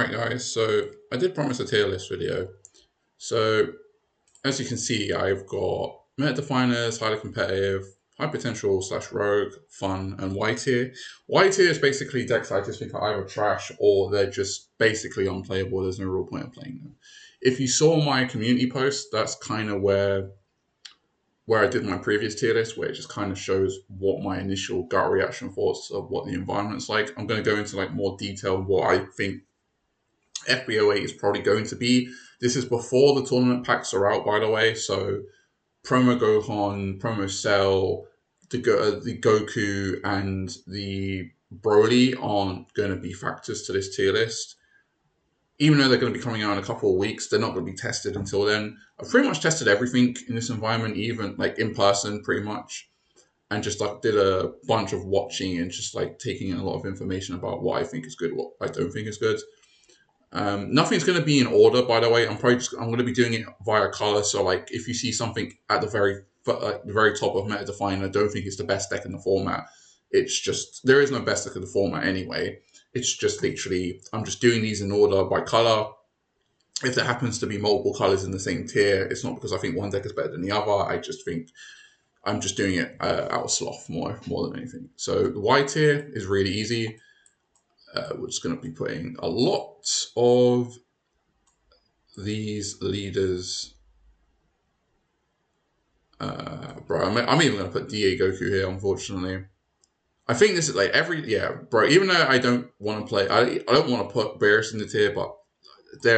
Alright guys, so I did promise a tier list video. So as you can see, I've got meta definers, highly competitive, high potential / rogue, fun, and Y tier. Y tier is basically decks I just think are either trash or they're just basically unplayable. There's no real point in playing them. If you saw my community post, that's kind of where I did my previous tier list, where it just kind of shows what my initial gut reaction thoughts of what the environment's like. I'm going to go into like more detail what I think FB08 is probably going to be. This is before the tournament packs are out, by the way. So promo Gohan, promo Cell, the Goku, and the Broly aren't going to be factors to this tier list. Even though they're going to be coming out in a couple of weeks, they're not going to be tested until then. I've pretty much tested everything in this environment, even like in person, pretty much, and just like did a bunch of watching and just like taking in a lot of information about what I think is good, what I don't think is good. Nothing's going to be in order, by the way. I'm going to be doing it via color. So like if you see something at the very top of meta define, I don't think it's the best deck in the format. It's just there is no best deck in the format anyway. It's just literally I'm just doing these in order by color. If there happens to be multiple colors in the same tier, it's not because I think one deck is better than the other. I just think I'm just doing it out of sloth more than anything. So the Y tier is really easy. We're just going to be putting a lot of these leaders. Bro, I'm even going to put DA Goku here, unfortunately. I think this is like bro, even though I don't want to play, I don't want to put Beerus in the tier, but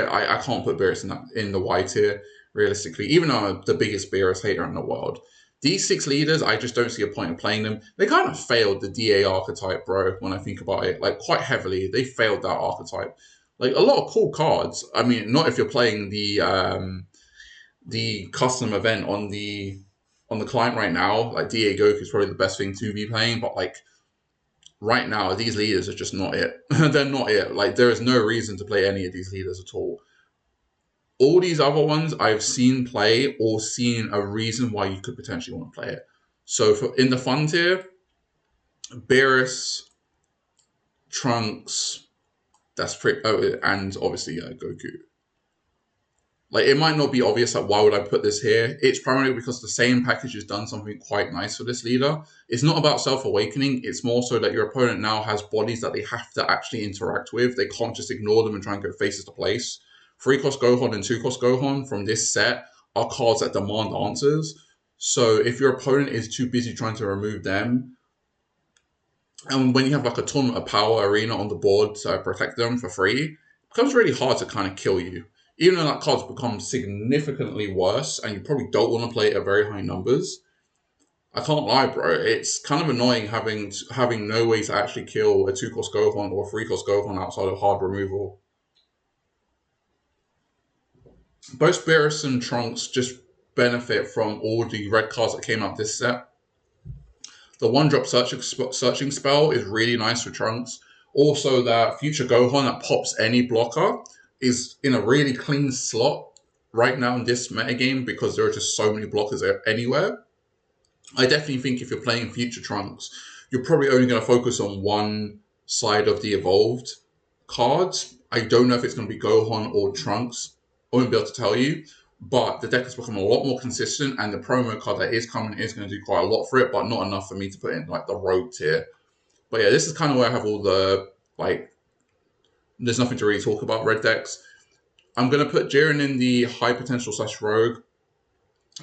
I can't put Beerus in the Y tier, realistically, even though I'm the biggest Beerus hater in the world. These 6 leaders, I just don't see a point in playing them. They kind of failed the DA archetype, bro, when I think about it. Like, quite heavily, they failed that archetype. Like, a lot of cool cards. I mean, not if you're playing the custom event on the client right now. Like, DA Goku is probably the best thing to be playing, but, like, right now, these leaders are just not it. They're not it. Like, there is no reason to play any of these leaders at all. All these other ones I've seen play or seen a reason why you could potentially want to play it. So in the fun tier, Beerus, Trunks, that's pretty. Oh, and obviously Goku. Like, it might not be obvious, like, why would I put this here? It's primarily because the same package has done something quite nice for this leader. It's not about self-awakening. It's more so that your opponent now has bodies that they have to actually interact with. They can't just ignore them and try and go faces to place. 3-cost Gohan and 2-cost Gohan from this set are cards that demand answers. So if your opponent is too busy trying to remove them, and when you have like a Tournament of Power arena on the board to protect them for free, it becomes really hard to kind of kill you. Even though that card's become significantly worse, and you probably don't want to play it at very high numbers, I can't lie, bro. It's kind of annoying having no way to actually kill a 2-cost Gohan or a 3-cost Gohan outside of hard removal. Both Beerus and Trunks just benefit from all the red cards that came out this set. The 1-drop searching spell is really nice for Trunks. Also, that future Gohan that pops any blocker is in a really clean slot right now in this metagame because there are just so many blockers anywhere. I definitely think if you're playing future Trunks, you're probably only going to focus on one side of the evolved cards. I don't know if it's going to be Gohan or Trunks. I won't be able to tell you, but the deck has become a lot more consistent, and the promo card that is coming is going to do quite a lot for it, but not enough for me to put in like the rogue tier. But yeah, this is kind of where I have all the, like, there's nothing to really talk about red decks. I'm going to put Jiren in the high potential / rogue.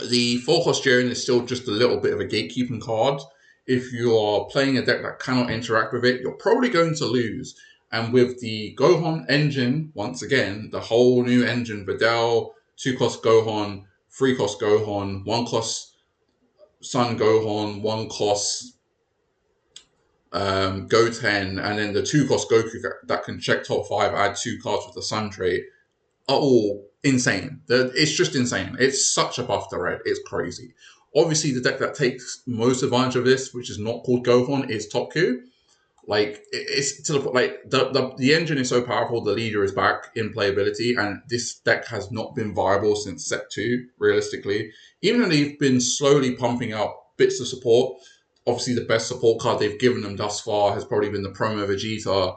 The 4-cost Jiren is still just a little bit of a gatekeeping card. If you are playing a deck that cannot interact with it, you're probably going to lose. And with the Gohan engine, once again, the whole new engine, Videl, 2-cost Gohan, 3-cost Gohan, 1-cost Sun Gohan, 1-cost Goten, and then the 2-cost Goku that can check top 5, add 2 cards with the Sun trait, are all insane. It's just insane. It's such a buff to red. It's crazy. Obviously, the deck that takes most advantage of this, which is not called Gohan, is Topku. Like, it's to the point, like, the engine is so powerful, the leader is back in playability, and this deck has not been viable since set 2, realistically. Even though they've been slowly pumping out bits of support, obviously the best support card they've given them thus far has probably been the promo Vegeta,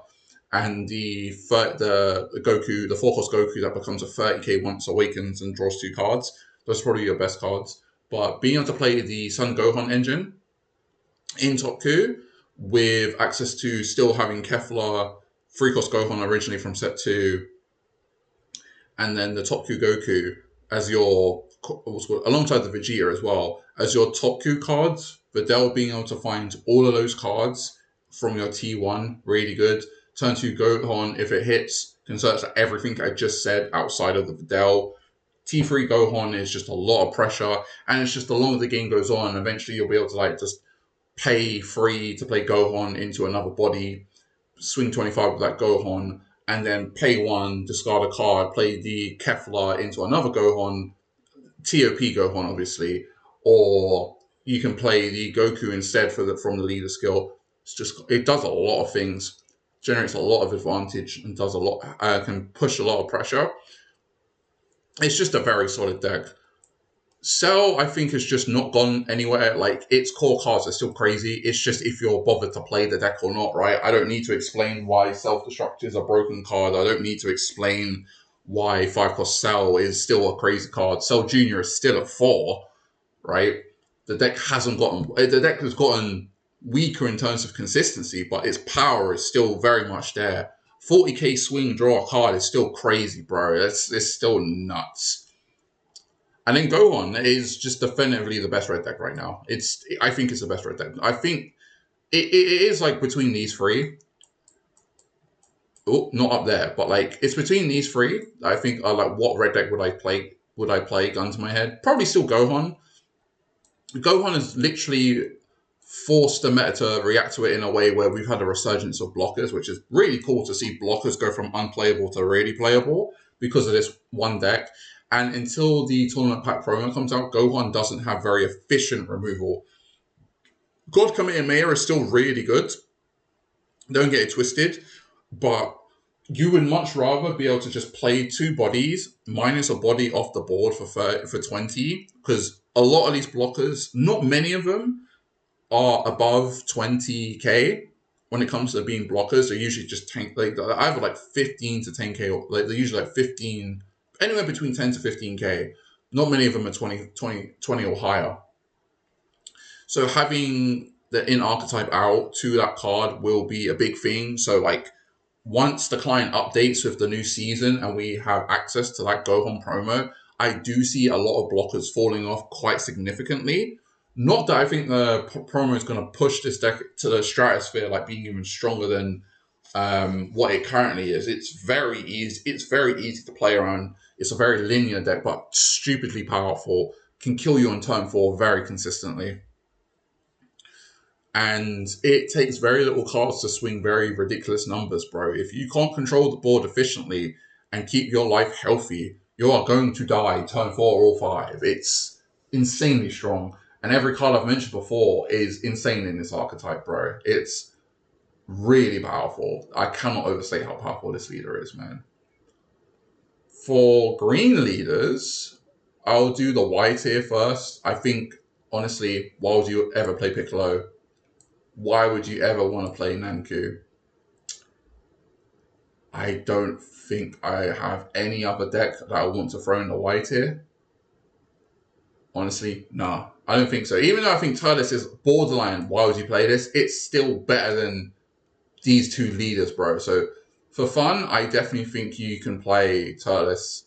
and the Goku, the 4-cost Goku that becomes a 30k once awakens and draws 2 cards. Those are probably your best cards. But being able to play the Sun Gohan engine in Top Coup with access to still having Kefla, 3-cost Gohan originally from set 2, and then the Top Coup Goku as your, alongside the Vegeta as well, as your Top Coup cards. Videl being able to find all of those cards from your T1, really good. Turn 2 Gohan, if it hits, can search for everything I just said outside of the Videl. T3 Gohan is just a lot of pressure, and it's just the longer the game goes on, eventually you'll be able to like just pay free to play Gohan into another body, swing 25 with that Gohan, and then pay 1, discard a card, play the Kefla into another Gohan, TOP Gohan obviously, or you can play the Goku instead from the leader skill. It does a lot of things, generates a lot of advantage, and does a lot, can push a lot of pressure. It's just a very solid deck. Cell, I think, has just not gone anywhere. Like, its core cards are still crazy. It's just if you're bothered to play the deck or not, right? I don't need to explain why Self-Destruct is a broken card. I don't need to explain why 5-cost Cell is still a crazy card. Cell Jr. is still a 4, right? The deck has gotten weaker in terms of consistency, but its power is still very much there. 40k swing, draw a card is still crazy, bro. It's still nuts. And then Gohan is just definitively the best red deck right now. I think it's the best red deck. I think it is like between these 3. Oh, not up there, but like it's between these 3. I think like what red deck would I play? Would I play? Gun to my head, probably still Gohan. Gohan has literally forced the meta to react to it in a way where we've had a resurgence of blockers, which is really cool to see blockers go from unplayable to really playable because of this one deck. And until the tournament pack promo comes out, Gohan doesn't have very efficient removal. God Kamehameha is still really good. Don't get it twisted. But you would much rather be able to just play 2 bodies, minus a body off the board for 20. Because a lot of these blockers, not many of them, are above 20k when it comes to being blockers. They're usually just either like 15 to 10k, or like they're usually like 15, anywhere between 10 to 15k. Not many of them are 20 or higher. So having the in archetype out to that card will be a big thing. So like once the client updates with the new season and we have access to that Gohan promo, I do see a lot of blockers falling off quite significantly. Not that I think the promo is going to push this deck to the stratosphere, like being even stronger than what it currently is. It's very easy. It's very easy to play around. It's a very linear deck, but stupidly powerful. Can kill you on turn 4 very consistently. And it takes very little cards to swing very ridiculous numbers, bro. If you can't control the board efficiently and keep your life healthy, you are going to die turn 4 or 5. It's insanely strong. And every card I've mentioned before is insane in this archetype, bro. It's really powerful. I cannot overstate how powerful this leader is, man. For green leaders, I'll do the Y tier first. I think, honestly, why would you ever play Piccolo? Why would you ever want to play Nanku? I don't think I have any other deck that I want to throw in the Y tier. Honestly, nah. I don't think so. Even though I think Turles is borderline, why would you play this? It's still better than these 2 leaders, bro. So for fun, I definitely think you can play Turles,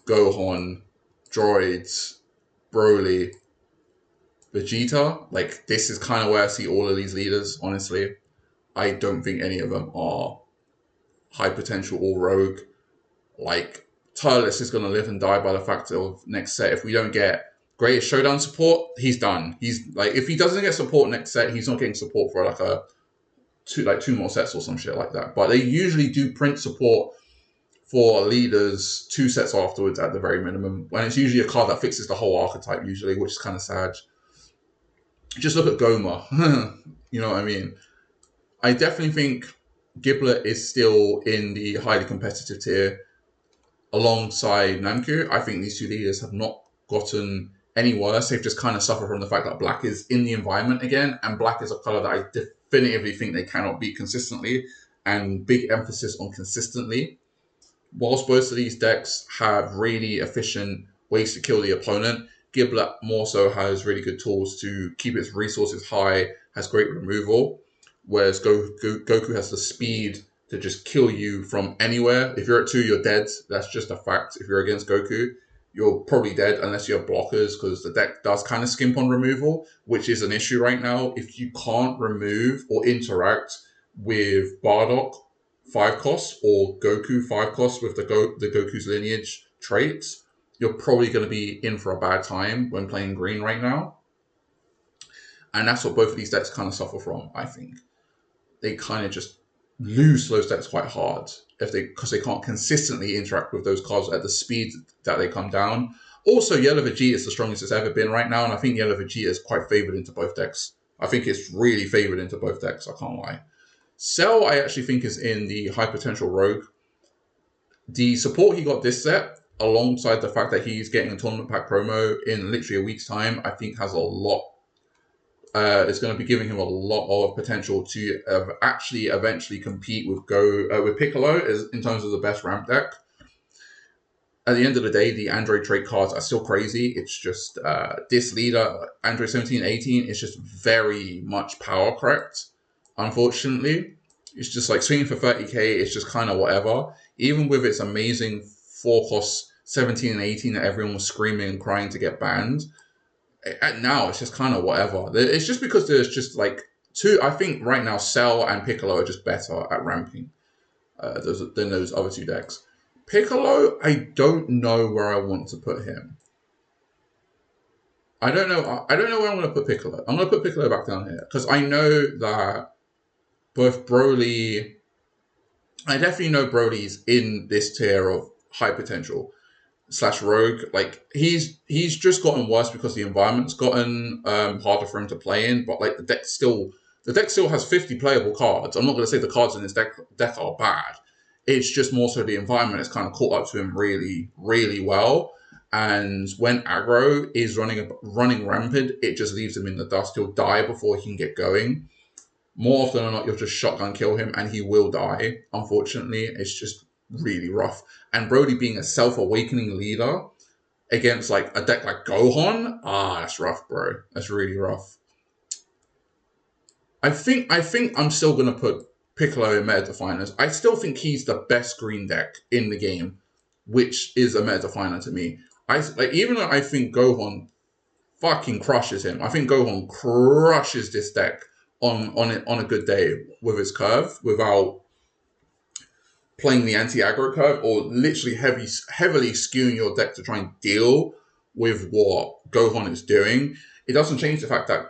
Gohan, Droids, Broly, Vegeta. Like, this is kind of where I see all of these leaders, honestly. I don't think any of them are high potential or rogue. Like, Turles is going to live and die by the fact of next set. If we don't get Greatest Showdown support, he's done. He's like, if he doesn't get support next set, he's not getting support for like two more sets or some shit like that. But they usually do print support for leaders 2 sets afterwards at the very minimum, when it's usually a card that fixes the whole archetype usually, which is kind of sad. Just look at Goma. You know what I mean? I definitely think Giblet is still in the highly competitive tier alongside Nanku. I think these 2 leaders have not gotten any worse. They've just kind of suffered from the fact that black is in the environment again, and black is a color that I definitively think they cannot beat consistently. and big emphasis on consistently. Whilst both of these decks have really efficient ways to kill the opponent, Giblet more so has really good tools to keep its resources high, has great removal, whereas Goku has the speed to just kill you from anywhere. If you're at 2, you're dead. That's just a fact. If you're against Goku, you're probably dead unless you have blockers, because the deck does kind of skimp on removal, which is an issue right now. If you can't remove or interact with Bardock 5 costs or Goku 5 costs with the Goku's lineage traits, you're probably going to be in for a bad time when playing green right now. And that's what both of these decks kind of suffer from, I think. They kind of just lose those decks quite hard because they can't consistently interact with those cards at the speed that they come down. Also, Yellow Vegeta is the strongest it's ever been right now, and I think Yellow Vegeta is quite favored into both decks. I think it's really favored into both decks, I can't lie. Cell, I actually think, is in the high potential rogue. The support he got this set, alongside the fact that he's getting a tournament pack promo in literally a week's time, I think has a lot. It's going to be giving him a lot of potential to actually eventually compete with Piccolo in terms of the best ramp deck. At the end of the day, the Android trait cards are still crazy. It's just this leader, Android 17, 18, is just very much power correct. Unfortunately, it's just like swinging for 30k. It's just kind of whatever. Even with its amazing 4-cost 17 and 18 that everyone was screaming and crying to get banned, now it's just kind of whatever. It's just because there's just like two. I think right now Cell and Piccolo are just better at ramping than those other two decks. Piccolo, I don't know where I want to put him. I don't know where I'm going to put Piccolo. I'm going to put Piccolo back down here because I know that both Broly, I definitely know Broly's in this tier of high potential / rogue. Like he's just gotten worse because the environment's gotten harder for him to play in. But like the deck still has 50 playable cards. I'm not going to say the cards in this deck are bad. It's just more so the environment has kind of caught up to him really, really well. And when aggro is running rampant, it just leaves him in the dust. He'll die before he can get going. More often than not, you'll just shotgun kill him and he will die. Unfortunately, it's just really rough. And Broly being a self-awakening leader against like a deck like Gohan, that's rough, bro. That's really rough. I think I'm still gonna put Piccolo in meta definers. I still think he's the best green deck in the game, which is a meta definer to me. Even though I think Gohan fucking crushes him. I think Gohan crushes this deck on a good day with his curve without playing the anti-aggro curve or literally heavily skewing your deck to try and deal with what Gohan is doing. It doesn't change the fact that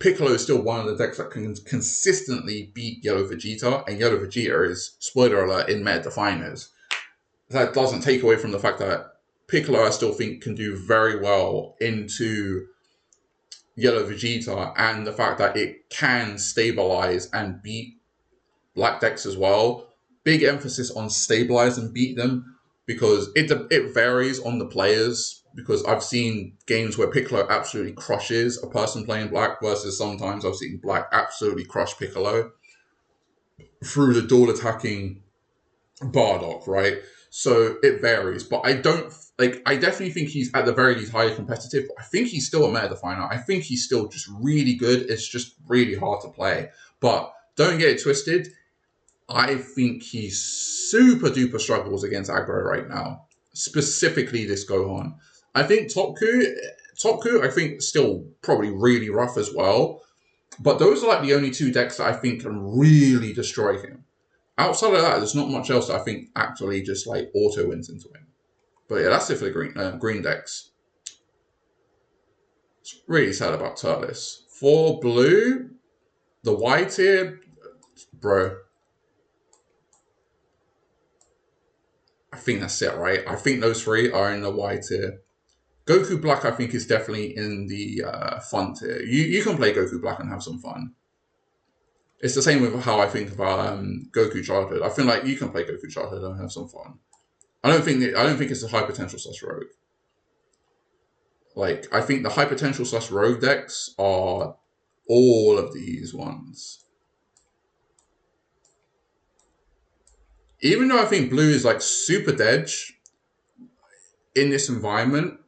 Piccolo is still one of the decks that can consistently beat Yellow Vegeta, and Yellow Vegeta is, spoiler alert, in meta definers. That doesn't take away from the fact that Piccolo, I still think, can do very well into Yellow Vegeta, and the fact that it can stabilize and beat black decks as well. Big emphasis on stabilize and beat them, because it varies on the players. Because I've seen games where Piccolo absolutely crushes a person playing black, versus sometimes I've seen black absolutely crush Piccolo through the dual attacking Bardock, right? So it varies, but I definitely think he's at the very least highly competitive. I think he's still a meta definer. I think he's still just really good. It's just really hard to play. But don't get it twisted. I think he super duper struggles against aggro right now. Specifically this Gohan. I think Topku, I think still probably really rough as well. But those are like the only two decks that I think can really destroy him. Outside of that, there's not much else that I think actually just like auto wins into him. But yeah, that's it for the green decks. It's really sad about Turles. For blue, the Y tier, bro. I think that's it, right? I think those three are in the Y tier. Goku Black, I think, is definitely in the fun tier. You can play Goku Black and have some fun. It's the same with how I think about Goku Childhood. I feel like you can play Goku Childhood and have some fun. I don't think it's a high potential / rogue. Like, I think the high potential / rogue decks are all of these ones. even though I think blue is like super dead in this environment,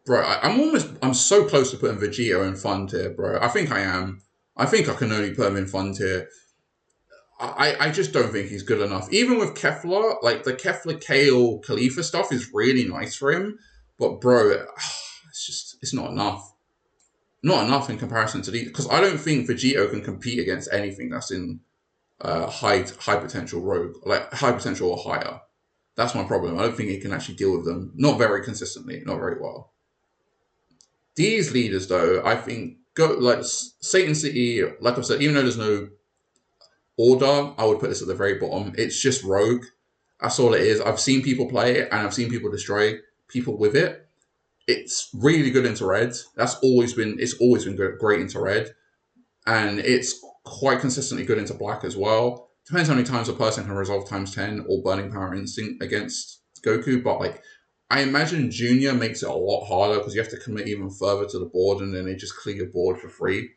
bro, I'm so close to putting Vegito in fun tier, bro. I think I am. I think I can only put him in fun tier. I just don't think he's good enough. Even with Kefla, like the Kefla Kale Khalifa stuff is really nice for him, but bro, it's not enough. Not enough in comparison to these, because I don't think Vegito can compete against anything that's in high potential rogue, like high potential or higher. That's my problem. I don't think he can actually deal with them. Not very consistently, not very well. These leaders, though, I think go like Satan City. Like I said, even though there's no order, I would put this at the very bottom. It's just rogue. That's all it is. I've seen people play it, and I've seen people destroy people with it. It's really good into red. It's always been good, great into red, and it's quite consistently good into black as well. Depends how many times a person can resolve times 10 or Burning Power Instinct against Goku, but like I imagine Junior makes it a lot harder because you have to commit even further to the board, and then they just clear your board for free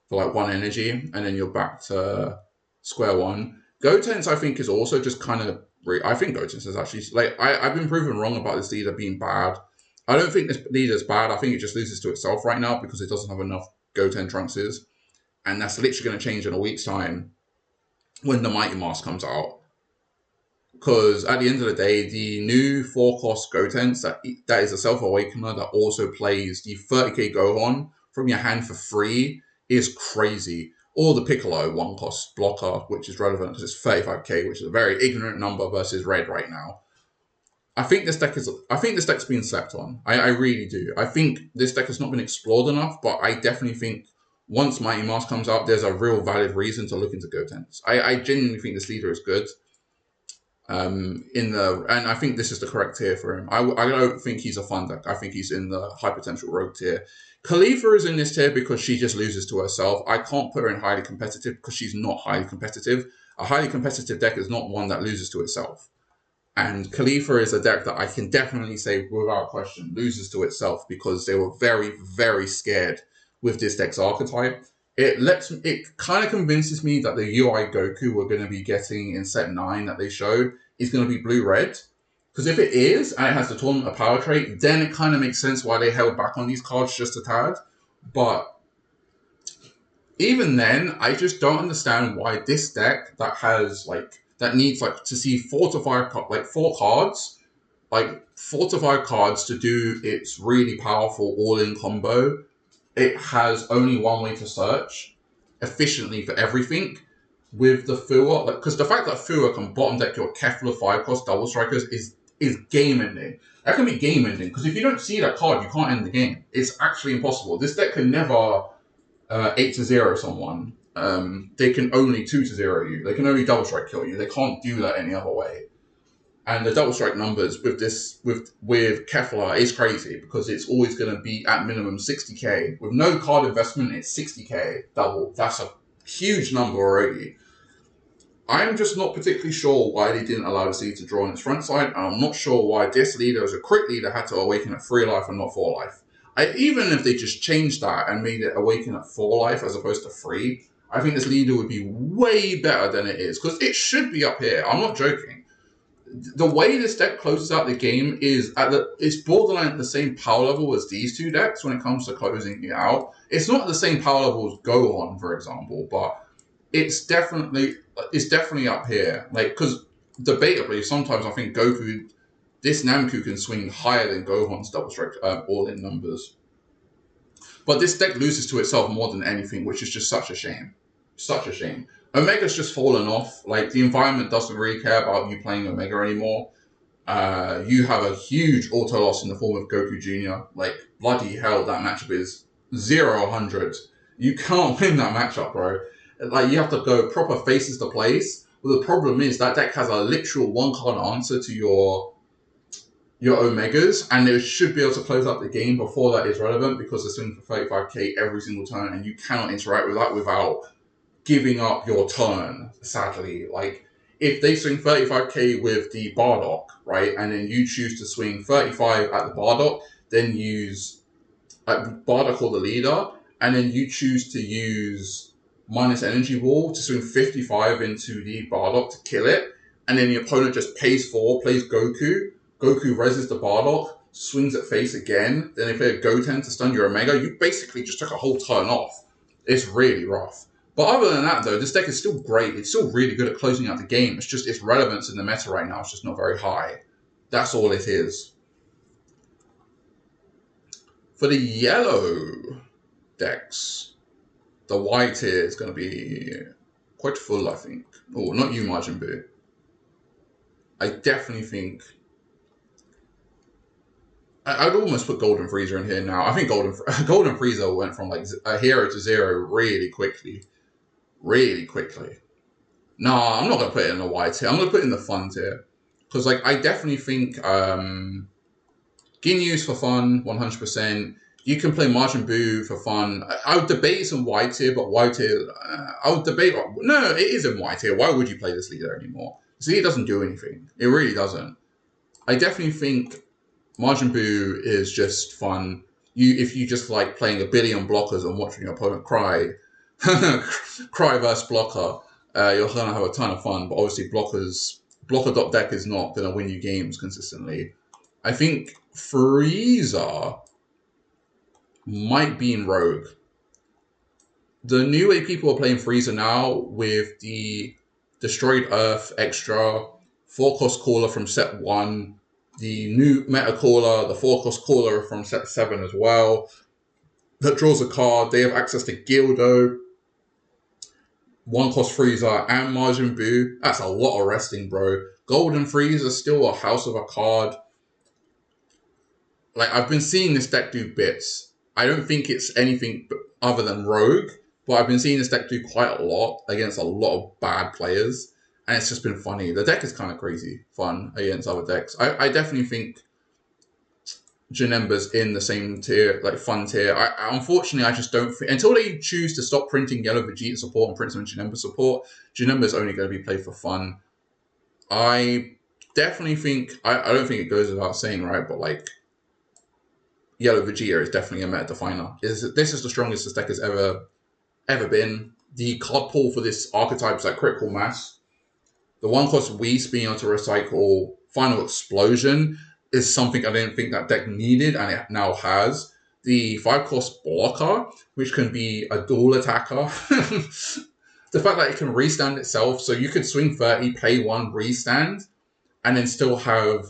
for like one energy, and then you're back to square one. Gotenks, I think, is also just kind of. I think Gotenks is actually like I've been proven wrong about this leader being bad. I don't think this leader is bad. I think it just loses to itself right now because it doesn't have enough Goten Trunkses, and that's literally going to change in a week's time when the Mighty Mask comes out. Because at the end of the day, the new 4-cost Gotenks that is a Self Awakener that also plays the 30k Gohan from your hand for free is crazy. Or the Piccolo 1-cost blocker, which is relevant because it's 35k, which is a very ignorant number versus red right now. I think this deck's been slept on. I really do. I think this deck has not been explored enough, but I definitely think once Mighty Mask comes out, there's a real valid reason to look into Gotenks. I genuinely think this leader is good. And I think this is the correct tier for him. I don't think he's a fun deck. I think he's in the high potential rogue tier. Khalifa is in this tier because she just loses to herself. I can't put her in highly competitive because she's not highly competitive. A highly competitive deck is not one that loses to itself. And Khalifa is a deck that I can definitely say without question loses to itself because they were very, very scared with this deck's archetype. It kind of convinces me that the UI Goku we're going to be getting in set 9 that they showed is going to be blue-red. Because if it is, and it has the Tournament of Power trait, then it kind of makes sense why they held back on these cards just a tad. But even then, I just don't understand why this deck that needs to see 4 to 5 4 cards, 4 to 5 cards to do its really powerful all-in combo. It has only one way to search efficiently for everything with the Fua. Because the fact that Fua can bottom deck your Kefla 5-cost double strikers is game ending. That can be game ending because if you don't see that card, you can't end the game. It's actually impossible. This deck can never 8-0 someone. They can only 2-0 you. They can only double strike kill you. They can't do that any other way. And the double strike numbers with Kefla is crazy because it's always going to be at minimum 60k. With no card investment, it's 60k double. That's a huge number already. I'm just not particularly sure why they didn't allow the seed to draw on its front side, and I'm not sure why this leader, as a crit leader, had to awaken at 3 life and not 4 life. Even if they just changed that and made it awaken at 4 life as opposed to 3, I think this leader would be way better than it is because it should be up here. I'm not joking. The way this deck closes out the game is it's borderline at the same power level as these two decks when it comes to closing it out. It's not at the same power level as Gohan, for example, but it's definitely up here. Because debatably, sometimes I think this Namku can swing higher than Gohan's double strike all-in numbers. But this deck loses to itself more than anything, which is just such a shame. Such a shame. Omega's just fallen off. The environment doesn't really care about you playing Omega anymore. You have a huge auto loss in the form of Goku Jr. Bloody hell, that matchup is 0-100. You can't win that matchup, bro. You have to go proper faces to place. But the problem is that deck has a literal one-card answer to your Omegas, and they should be able to close out the game before that is relevant because they're swinging for 35k every single turn, and you cannot interact with that without giving up your turn, sadly. If they swing 35k with the Bardock, right, and then you choose to swing 35 at the Bardock, then use Bardock or the leader, and then you choose to use minus energy wall to swing 55 into the Bardock to kill it, and then the opponent just pays 4, plays Goku. Goku reses the Bardock, swings at face again, then they play a Goten to stun your Omega. You basically just took a whole turn off. It's really rough. But other than that, though, this deck is still great. It's still really good at closing out the game. It's just its relevance in the meta right now is just not very high. That's all it is. For the yellow decks, the white tier is going to be quite full, I think. Oh, not you, Majin Buu. I definitely think I'd almost put Golden Frieza in here now. I think Golden Frieza went from like a hero to 0 really quickly. Really quickly. No, I'm not going to put it in the white tier. I'm going to put it in the fun tier. Because like I definitely think Ginyu's for fun, 100%. You can play Majin Buu for fun. I would debate it's in white tier, but white tier, I would debate. No, it is in white tier. Why would you play this leader anymore? This leader doesn't do anything. It really doesn't. I definitely think Majin Buu is just fun. If you just like playing a billion blockers and watching your opponent cry, cry versus blocker, you're gonna have a ton of fun. But obviously, blocker deck is not gonna win you games consistently. I think Frieza might be in Rogue. The new way people are playing Frieza now with the Destroyed Earth extra, 4-cost caller from set 1, the new meta caller, the 4-cost caller from set 7 as well, that draws a card. They have access to Gildo, 1-cost Frieza, and Majin Buu. That's a lot of resting, bro. Golden Frieza is still a house of a card. Like, I've been seeing this deck do bits. I don't think it's anything other than Rogue, but I've been seeing this deck do quite a lot against a lot of bad players, and it's just been funny. The deck is kind of crazy fun against other decks. I definitely think Janemba's in the same tier, like fun tier. Unfortunately, I just don't think, until they choose to stop printing Yellow Vegeta support and print some Janemba support, Janemba's only going to be played for fun. I definitely think, I don't think it goes without saying, right, but like, Yellow Vegeta is definitely a meta definer. This is the strongest this deck has ever been. The card pool for this archetype is like Critical Mass. The 1-cost Whis being able to recycle Final Explosion is something I didn't think that deck needed, and it now has. The 5-cost Blocker, which can be a dual attacker. The fact that it can restand itself, so you could swing 30, play 1, restand, and then still have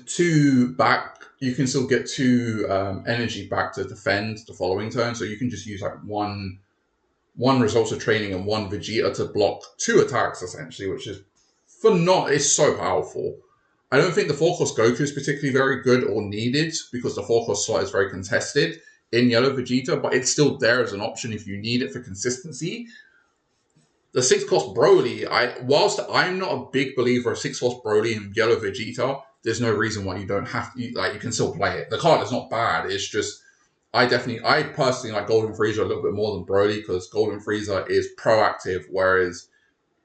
2 back. You can still get 2 energy back to defend the following turn, so you can just use like one Results of Training and 1 Vegeta to block 2 attacks, essentially, which is it's so powerful. I don't think the 4-cost Goku is particularly very good or needed, because the 4-cost slot is very contested in Yellow Vegeta, but it's still there as an option if you need it for consistency. The 6-cost Broly, whilst I'm not a big believer of 6-cost Broly and Yellow Vegeta, there's no reason why you don't have to, like, you can still play it. The card is not bad, it's just, I personally like Golden Frieza a little bit more than Broly, because Golden Frieza is proactive, whereas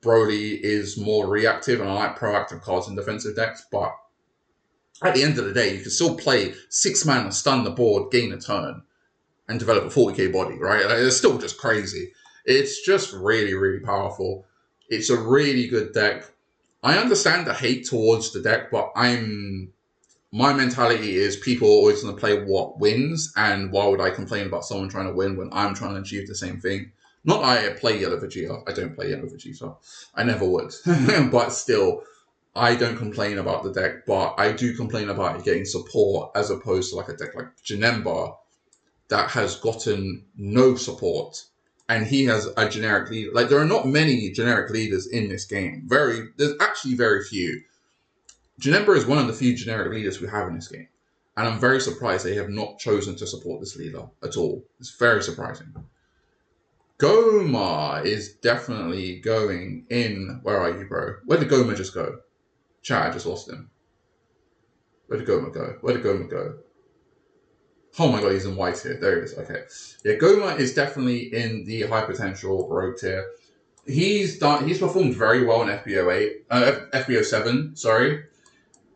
Broly is more reactive, and I like proactive cards in defensive decks, but at the end of the day, you can still play 6 mana, stun the board, gain a turn, and develop a 40k body, right? Like, it's still just crazy. It's just really, really powerful. It's a really good deck. I understand the hate towards the deck, but my mentality is people are always going to play what wins, and why would I complain about someone trying to win when I'm trying to achieve the same thing? Not that I play Yellow Vegeta. I don't play Yellow Vegeta. I never would. But still, I don't complain about the deck, but I do complain about it getting support as opposed to like a deck like Janemba that has gotten no support, and he has a generic leader. Like, there are not many generic leaders in this game. There's actually very few. Janemba is one of the few generic leaders we have in this game, and I'm very surprised they have not chosen to support this leader at all. It's very surprising. Goma is definitely going in. Where are you, bro? Where did Goma just go? Chat, I just lost him. Where did Goma go? Oh my god, he's in white here. There he is. Okay. Yeah, Goma is definitely in the high potential rogue tier. He's performed very well in FB07, sorry.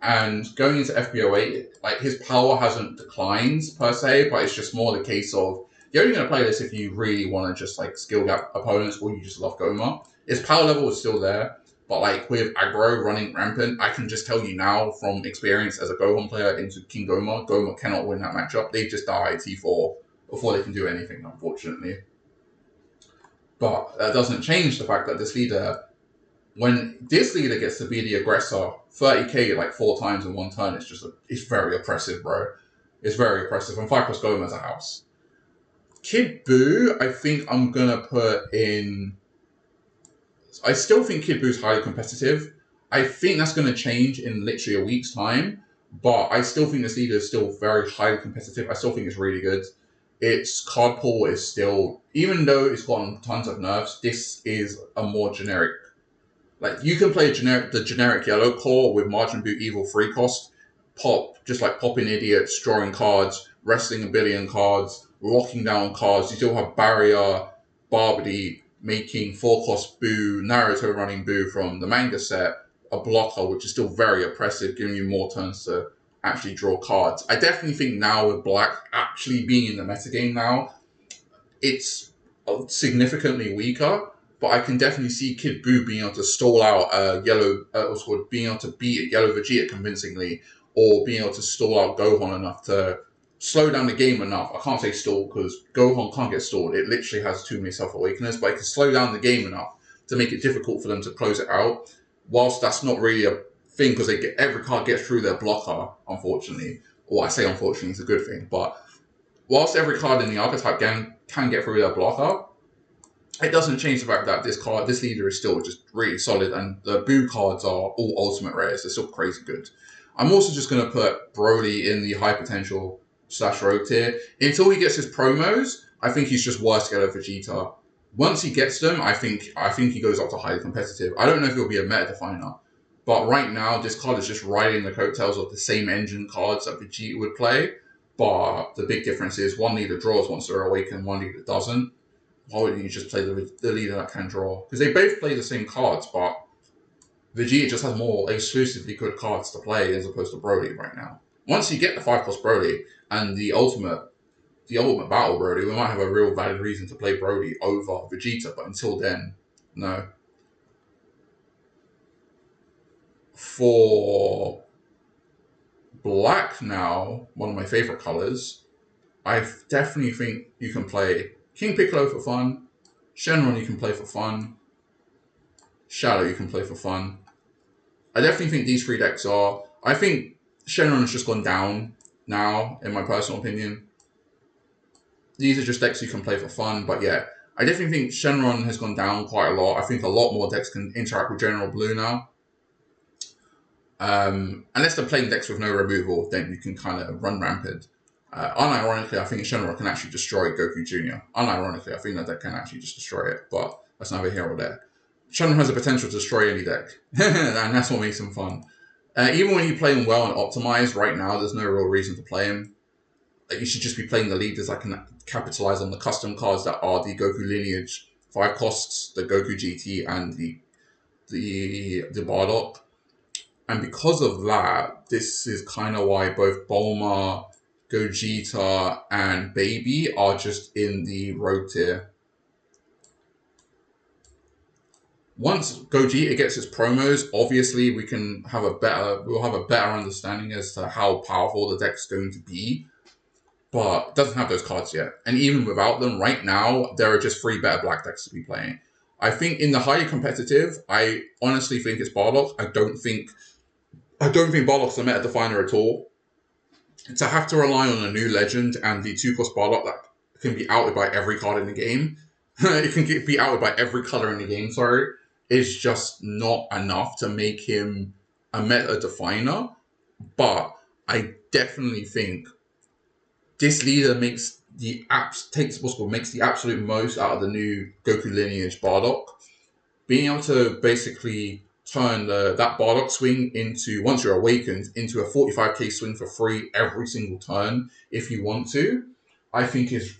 And going into FB08, like, his power hasn't declined per se, but it's just more the case of You're only going to play this if you really want to just like skill gap opponents or you just love Goma. Its power level is still there, but like with aggro running rampant, I can just tell you now from experience as a Gohan player into King Goma, Goma cannot win that matchup. They just die T4 before they can do anything, unfortunately. But that doesn't change the fact that this leader, when this leader gets to be the aggressor, 30k like 4 times in one turn, it's very oppressive, bro. It's very oppressive. And 5 plus Goma as a house. Kid Buu, I think I'm gonna put in. I still think Kid Buu is highly competitive. I think that's going to change in literally a week's time, but I still think this leader is still very highly competitive. I still think it's really good. Its card pool is still, even though it's gotten tons of nerfs, this is a more generic. Like, you can play the generic yellow core with Margin Boot Evil free cost, just like popping idiots, drawing cards, wrestling a billion cards, locking down cards. You still have Barrier, Barbary, making 4-cost Boo, Naruto running Boo from the manga set, a blocker, which is still very oppressive, giving you more turns to actually draw cards. I definitely think now with Black actually being in the metagame now, it's significantly weaker, but I can definitely see Kid Buu being able to stall out being able to beat Yellow Vegeta convincingly, or being able to stall out Gohan enough to slow down the game enough. I can't say stall because Gohan can't get stalled. It literally has too many self-awakeners, but it can slow down the game enough to make it difficult for them to close it out. Whilst that's not really a thing because every card gets through their blocker, unfortunately. Or I say unfortunately, it's a good thing. But whilst every card in the archetype can get through their blocker, it doesn't change the fact that this leader is still just really solid, and the Boo cards are all ultimate rares. They're still crazy good. I'm also just going to put Broly in the high potential / rogue tier. Until he gets his promos, I think he's just worse Yellow Vegeta. Once he gets them, I think he goes up to highly competitive. I don't know if he'll be a meta definer, but right now this card is just riding the coattails of the same engine cards that Vegeta would play. But the big difference is one leader draws once they're awakened, one leader doesn't. Why wouldn't you just play the leader that can draw? Because they both play the same cards, but Vegeta just has more exclusively good cards to play as opposed to Broly right now. Once you get the 5-cost Broly and the ultimate battle Broly, we might have a real valid reason to play Broly over Vegeta, but until then, no. For Black now, one of my favorite colors, I definitely think you can play King Piccolo for fun, Shenron you can play for fun, Shadow you can play for fun. I definitely think these 3 decks are. I think Shenron has just gone down now, in my personal opinion. These are just decks you can play for fun, but yeah, I definitely think Shenron has gone down quite a lot. I think a lot more decks can interact with General Blue now. Unless they're playing decks with no removal, then you can kind of run rampant. Unironically, I think Shenron can actually destroy Goku Jr. Unironically, I think that deck can actually just destroy it, but that's neither here or there. Shenron has the potential to destroy any deck, and that's what makes him fun. Even when you play him well and optimized, right now, there's no real reason to play him. Like, you should just be playing the leaders that can capitalize on the custom cards that are the Goku Lineage 5 costs, the Goku GT, and the Bardock. And because of that, this is kind of why both Bulma, Gogeta, and Baby are just in the rogue tier. Once Gogeta gets its promos, obviously we'll have a better understanding as to how powerful the deck's going to be. But it doesn't have those cards yet. And even without them, right now, there are just 3 better Black decks to be playing. I think in the highly competitive, I honestly think it's Bardock. I don't think Bardock's a meta definer at all. To have to rely on a new legend and the 2-cost Bardock that can be outed by every card in the game, it can be outed by every color in the game, is just not enough to make him a meta definer. But I definitely think this leader makes the absolute most out of the new Goku Lineage Bardock. Being able to basically turn that Bardock swing into, once you're awakened, into a 45k swing for free every single turn if you want to, I think is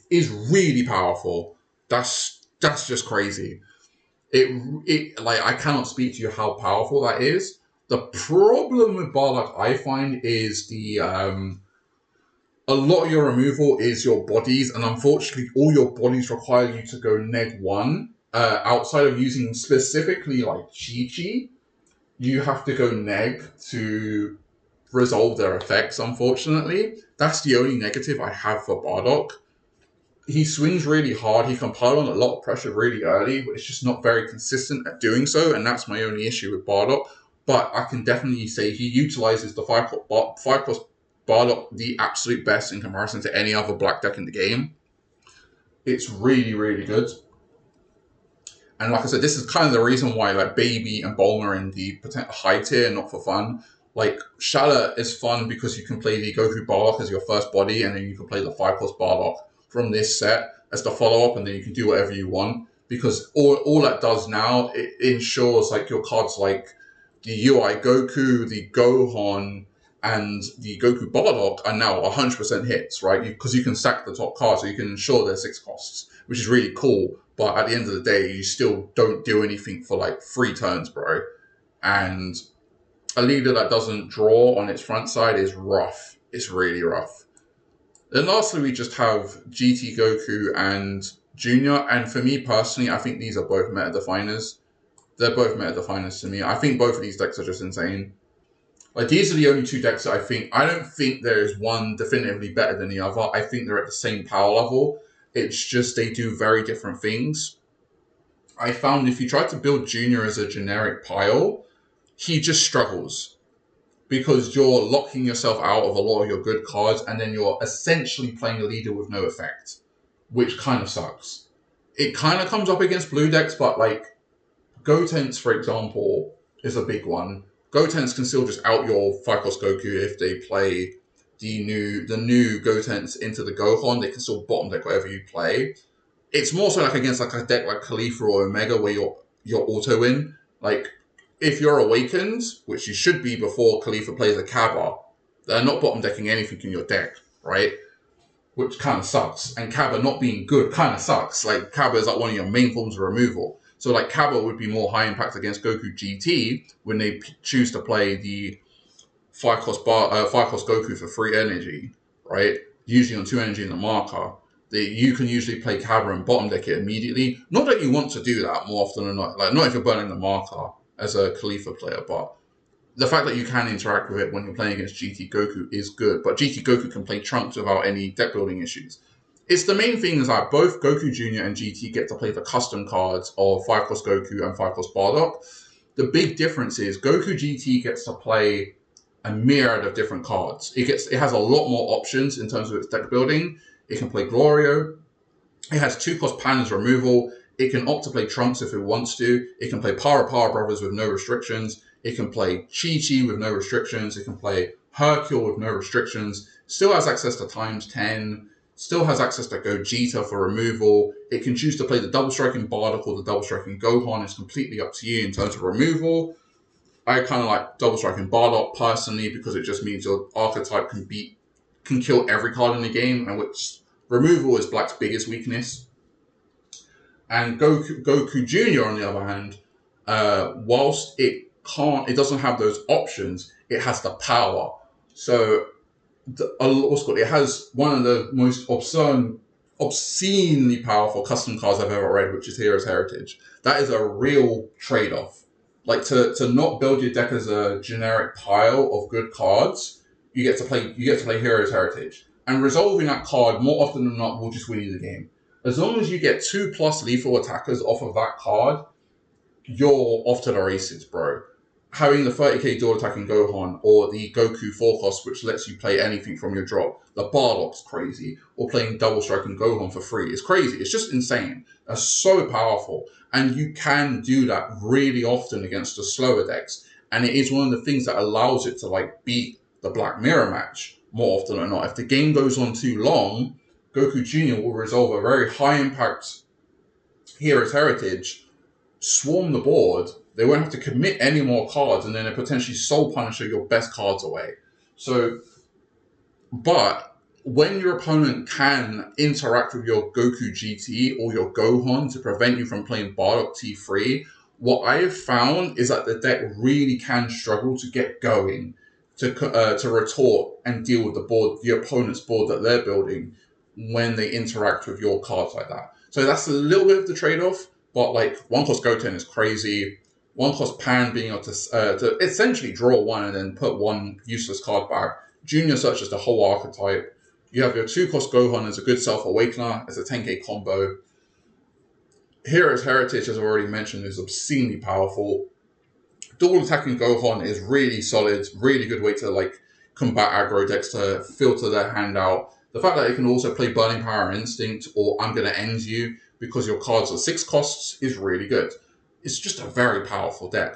really powerful. That's just crazy. I cannot speak to you how powerful that is. The problem with Bardock I find is the a lot of your removal is your bodies, and unfortunately, all your bodies require you to go neg 1. Outside of using specifically like Chi-Chi, you have to go neg to resolve their effects, unfortunately. That's the only negative I have for Bardock. He swings really hard, he can pile on a lot of pressure really early, but it's just not very consistent at doing so, and that's my only issue with Bardock. But I can definitely say he utilizes the 5-cost Bardock the absolute best in comparison to any other black deck in the game. It's really, really good. And like I said, this is kind of the reason why like Baby and Bulma are in the high tier, not for fun. Like Shala is fun because you can play the Goku Bardock as your first body, and then you can play the 5-cost Bardock from this set as the follow-up, and then you can do whatever you want. Because all that does now, it ensures like your cards like the UI Goku, the Gohan, and the Goku Bardock are now 100% hits, right? Because you can stack the top cards, so you can ensure they're 6 costs, which is really cool. But at the end of the day, you still don't do anything for like 3 turns, bro. And a leader that doesn't draw on its front side is rough. It's really rough. Then lastly, we just have GT Goku and Junior. And for me personally, I think these are both meta definers. They're both meta definers to me. I think both of these decks are just insane. Like, these are the only 2 decks that I don't think there is one definitively better than the other. I think they're at the same power level. It's just they do very different things. I found if you try to build Junior as a generic pile, he just struggles. Because you're locking yourself out of a lot of your good cards, and then you're essentially playing a leader with no effect, which kind of sucks. It kind of comes up against blue decks, but like Gotenks, for example, is a big one. Gotenks can still just out your 5-cost Goku if they play the new Gotenks into the Gohan. They can still bottom deck whatever you play. It's more so like against like a deck like Khalifa or Omega where you're auto win. Like, if you're Awakened, which you should be before Khalifa plays a Kaba, they're not bottom decking anything in your deck, right? Which kind of sucks. And Kaba not being good kind of sucks. Like, Kaba is like one of your main forms of removal. So like Kaba would be more high impact against Goku GT when they choose to play the 5-cost Goku for 3 energy, right? Usually on 2 energy in the marker. You can usually play Kaba and bottom deck it immediately. Not that you want to do that more often than not. Like, not if you're burning the marker as a Khalifa player, but the fact that you can interact with it when you're playing against GT Goku is good. But GT Goku can play Trunks without any deck building issues. It's the main thing is that both Goku Jr. and GT get to play the custom cards of 5-cost Goku and 5-cost Bardock. The big difference is Goku GT gets to play a myriad of different cards. It has a lot more options in terms of its deck building. It can play Glorio. It has 2-cost Pan as removal. It can opt to play Trunks if it wants to. It can play Power Brothers with no restrictions. It can play Chi-Chi with no restrictions. It can play Hercule with no restrictions. Still has access to ×10. Still has access to Gogeta for removal. It can choose to play the double striking Bardock or the double striking Gohan. It's completely up to you in terms of removal. I kind of like double striking Bardock personally because it just means your archetype can kill every card in the game, and which removal is Black's biggest weakness. And Goku Jr. on the other hand, whilst it doesn't have those options, it has the power. So it has one of the most obscenely powerful custom cards I've ever read, which is Hero's Heritage. That is a real trade-off. Like, to not build your deck as a generic pile of good cards, you get to play Hero's Heritage. And resolving that card more often than not will just win you the game. As long as you get 2+ lethal attackers off of that card, you're off to the races, bro. Having the 30k dual attacking Gohan or the Goku 4-cost, which lets you play anything from your drop. The Bardock's crazy. Or playing double striking Gohan for free. It's crazy. It's just insane. That's so powerful. And you can do that really often against the slower decks. And it is one of the things that allows it to like beat the Black Mirror match more often than not. If the game goes on too long, Goku Jr. will resolve a very high impact Hero's Heritage, swarm the board. They won't have to commit any more cards, and then they potentially soul punisher your best cards away. So, but when your opponent can interact with your Goku GT or your Gohan to prevent you from playing Bardock T3, what I have found is that the deck really can struggle to get going, to retort and deal with the opponent's board that they're building when they interact with your cards like that. So that's a little bit of the trade-off, but like 1-cost Goten is crazy. 1-cost Pan being able to essentially draw one and then put one useless card back. Junior Search is the whole archetype. You have your 2-cost Gohan as a good Self-Awakener, as a 10k combo. Hero's Heritage, as I already mentioned, is obscenely powerful. Dual attacking Gohan is really solid, really good way to like combat aggro decks to filter their hand out. The fact that it can also play Burning Power Instinct or I'm going to end you because your cards are 6 costs is really good. It's just a very powerful deck.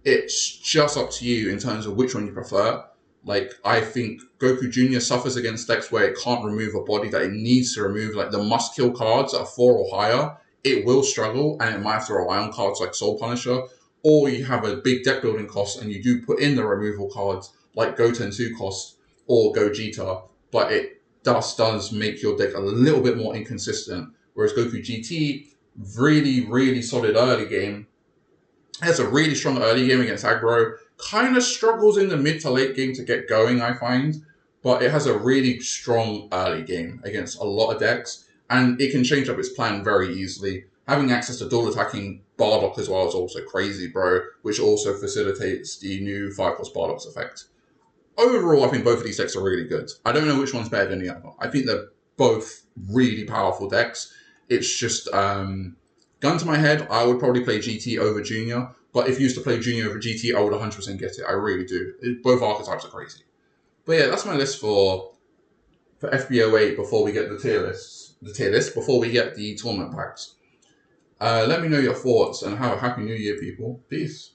It's just up to you in terms of which one you prefer. Like, I think Goku Jr. suffers against decks where it can't remove a body that it needs to remove, like the must-kill cards that are 4 or higher. It will struggle, and it might have to rely on cards like Soul Punisher, or you have a big deck building cost and you do put in the removal cards like Goten 2 cost or Gogeta, but it does make your deck a little bit more inconsistent. Whereas Goku GT, really, really solid early game, has a really strong early game against aggro, kind of struggles in the mid to late game to get going, I find, but it has a really strong early game against a lot of decks, and it can change up its plan very easily. Having access to dual attacking Bardock as well is also crazy, bro, which also facilitates the new 5-cost Bardock's effect. Overall, I think both of these decks are really good. I don't know which one's better than the other. I think they're both really powerful decks. It's just, gun to my head, I would probably play GT over Junior, but if you used to play Junior over GT, I would 100% get it. I really do. Both archetypes are crazy. But yeah, that's my list for FB08 before we get the tier list, before we get the tournament packs. Let me know your thoughts and have a happy new year, people. Peace.